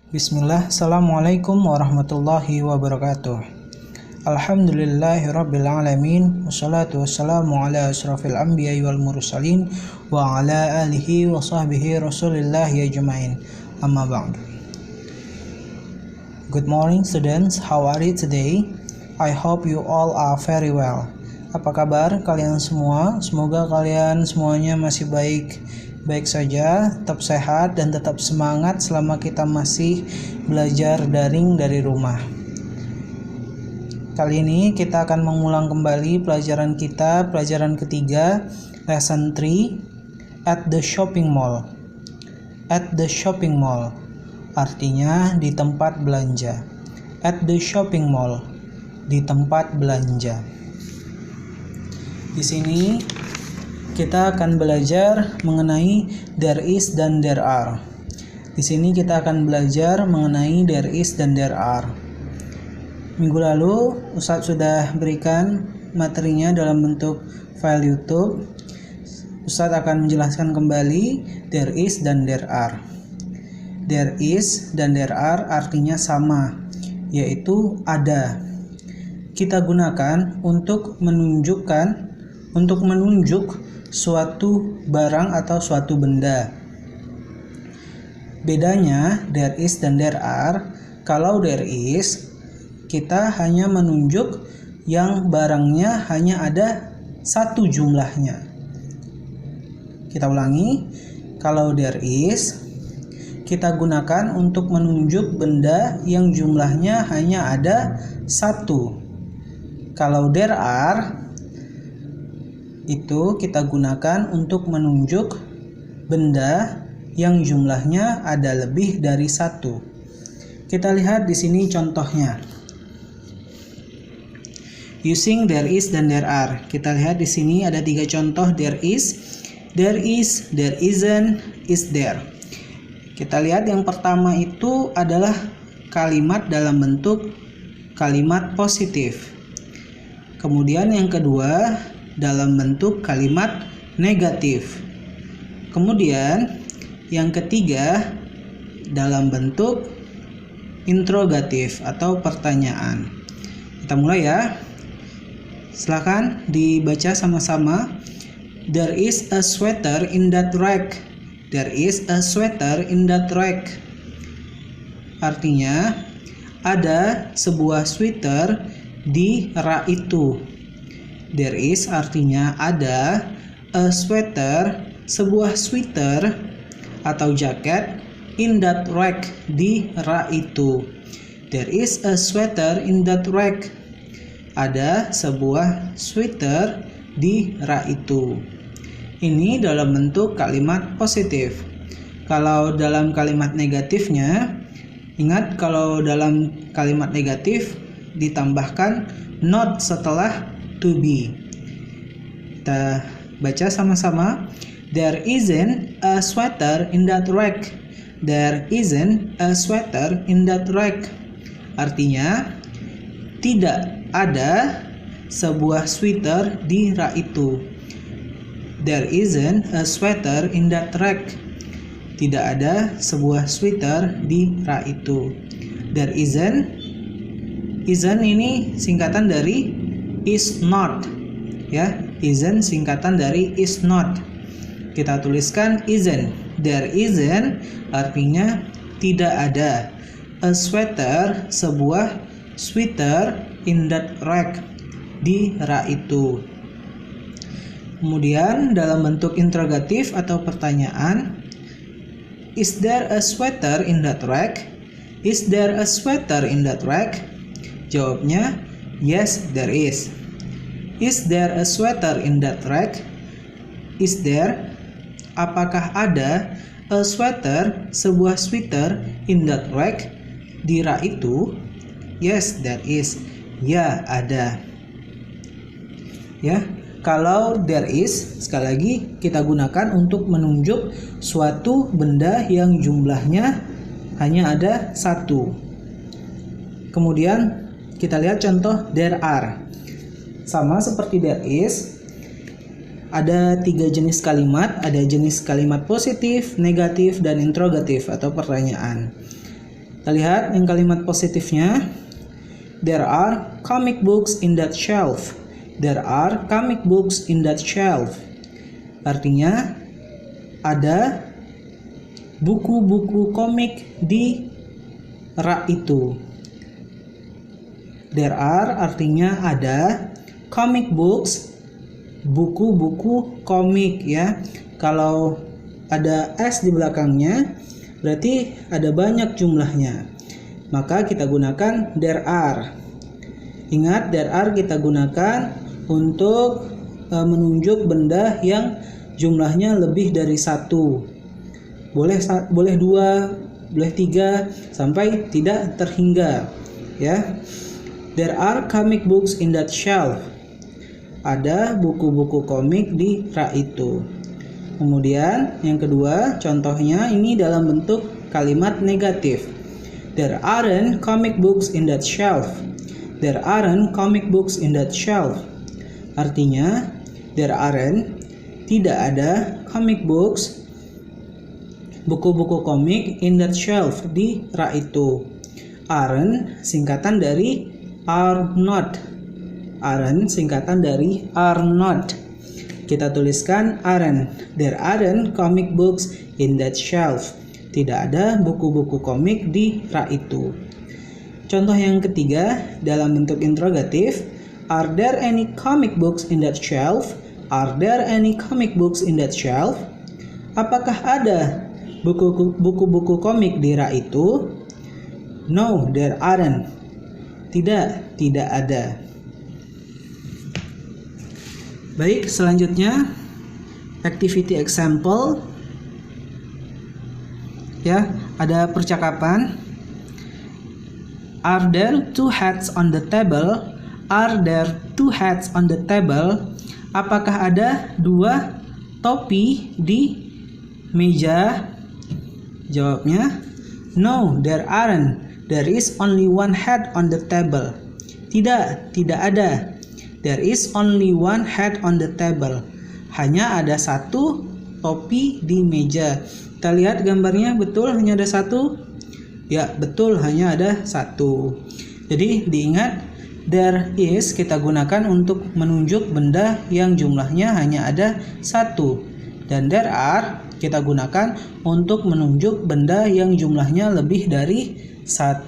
Bismillah, Assalamualaikum warahmatullahi wabarakatuh. Alhamdulillahirrabbilalamin. Wassalatu wassalamu ala asrafil anbiya wal mursalin wa ala alihi wa sahbihi rasulillahi ajma'in. Amma ba'du. Good morning students, how are you today? I hope you all are very well. Apa kabar kalian semua? Semoga kalian semuanya masih baik saja, tetap sehat dan tetap semangat selama kita masih belajar daring dari rumah. Kali ini kita akan mengulang kembali pelajaran kita, pelajaran ketiga, lesson 3, at the shopping mall. At the shopping mall, artinya di tempat belanja. At the shopping mall, di tempat belanja. Di sini kita akan belajar mengenai there is dan there are. Di sini kita akan belajar mengenai there is dan there are. Minggu lalu Ustadz sudah berikan materinya dalam bentuk file YouTube. Ustadz akan menjelaskan kembali there is dan there are. There is dan there are artinya sama, yaitu ada. Kita gunakan untuk menunjuk suatu barang atau suatu benda. Bedanya there is dan there are, kalau there is kita hanya menunjuk yang barangnya hanya ada satu jumlahnya. Kita ulangi, kalau there is kita gunakan untuk menunjuk benda yang jumlahnya hanya ada satu. Kalau there are itu kita gunakan untuk menunjuk benda yang jumlahnya ada lebih dari satu. Kita lihat di sini contohnya. Using there is dan there are. Kita lihat di sini ada 3 contoh there is, there isn't, is there. Kita lihat yang pertama itu adalah kalimat dalam bentuk kalimat positif. Kemudian yang kedua dalam bentuk kalimat negatif. Kemudian yang ketiga dalam bentuk interrogatif atau pertanyaan. Kita mulai ya. Silakan dibaca sama-sama. There is a sweater in that rack. There is a sweater in that rack. Artinya ada sebuah sweater di rak itu. There is artinya ada, a sweater sebuah sweater atau jaket, in that rack di rak itu. There is a sweater in that rack. Ada sebuah sweater di rak itu. Ini dalam bentuk kalimat positif. Kalau dalam kalimat negatifnya, ingat kalau dalam kalimat negatif ditambahkan not setelah to be. Kita baca sama-sama. There isn't a sweater in that rack. There isn't a sweater in that rack. Artinya tidak ada sebuah sweater di rak itu. There isn't a sweater in that rack. Tidak ada sebuah sweater di rak itu. There isn't ini singkatan dari is not, ya. Isn't singkatan dari is not. Kita tuliskan isn't. There isn't artinya tidak ada. A sweater sebuah sweater in that rack di rak itu. Kemudian dalam bentuk interrogatif atau pertanyaan, is there a sweater in that rack? Is there a sweater in that rack? Jawabnya yes, there is. Is there a sweater in that rack? Is there, apakah ada, a sweater, sebuah sweater, in that rack, di rak itu? Yes, there is. Ya, ada. Ya, kalau there is, sekali lagi kita gunakan untuk menunjuk suatu benda yang jumlahnya hanya ada satu. Kemudian kita lihat contoh there are. Sama seperti there is, ada 3 jenis kalimat. Ada jenis kalimat positif, negatif, dan interrogatif atau pertanyaan. Kita lihat yang kalimat positifnya. There are comic books in that shelf. There are comic books in that shelf. Artinya ada buku-buku komik di rak itu. There are artinya ada, comic books buku-buku komik ya. Kalau ada S di belakangnya berarti ada banyak jumlahnya. Maka kita gunakan there are. Ingat, there are kita gunakan untuk menunjuk benda yang jumlahnya lebih dari satu. Boleh dua, boleh tiga, sampai tidak terhingga. Ya, there are comic books in that shelf. Ada buku-buku komik di rak itu. Kemudian yang kedua, contohnya ini dalam bentuk kalimat negatif. There aren't comic books in that shelf. There aren't comic books in that shelf. Artinya, there aren't, tidak ada comic books, buku-buku komik in that shelf, di rak itu. Aren't singkatan dari are not. Aren't singkatan dari are not. Kita tuliskan aren't. There aren't comic books in that shelf. Tidak ada buku-buku komik di rak itu. Contoh yang ketiga dalam bentuk interrogatif. Are there any comic books in that shelf? Are there any comic books in that shelf? Apakah ada buku-buku komik di rak itu? No, there aren't. Tidak, tidak ada. Baik, selanjutnya activity example. Ya, ada percakapan. Are there two hats on the table? Are there two hats on the table? Apakah ada dua topi di meja? Jawabnya, no, there aren't. There is only one hat on the table. Tidak, tidak ada. There is only one hat on the table. Hanya ada satu topi di meja. Kita lihat gambarnya, betul hanya ada satu? Ya, betul hanya ada satu. Jadi diingat, there is kita gunakan untuk menunjuk benda yang jumlahnya hanya ada satu. Dan there are kita gunakan untuk menunjuk benda yang jumlahnya lebih dari satu.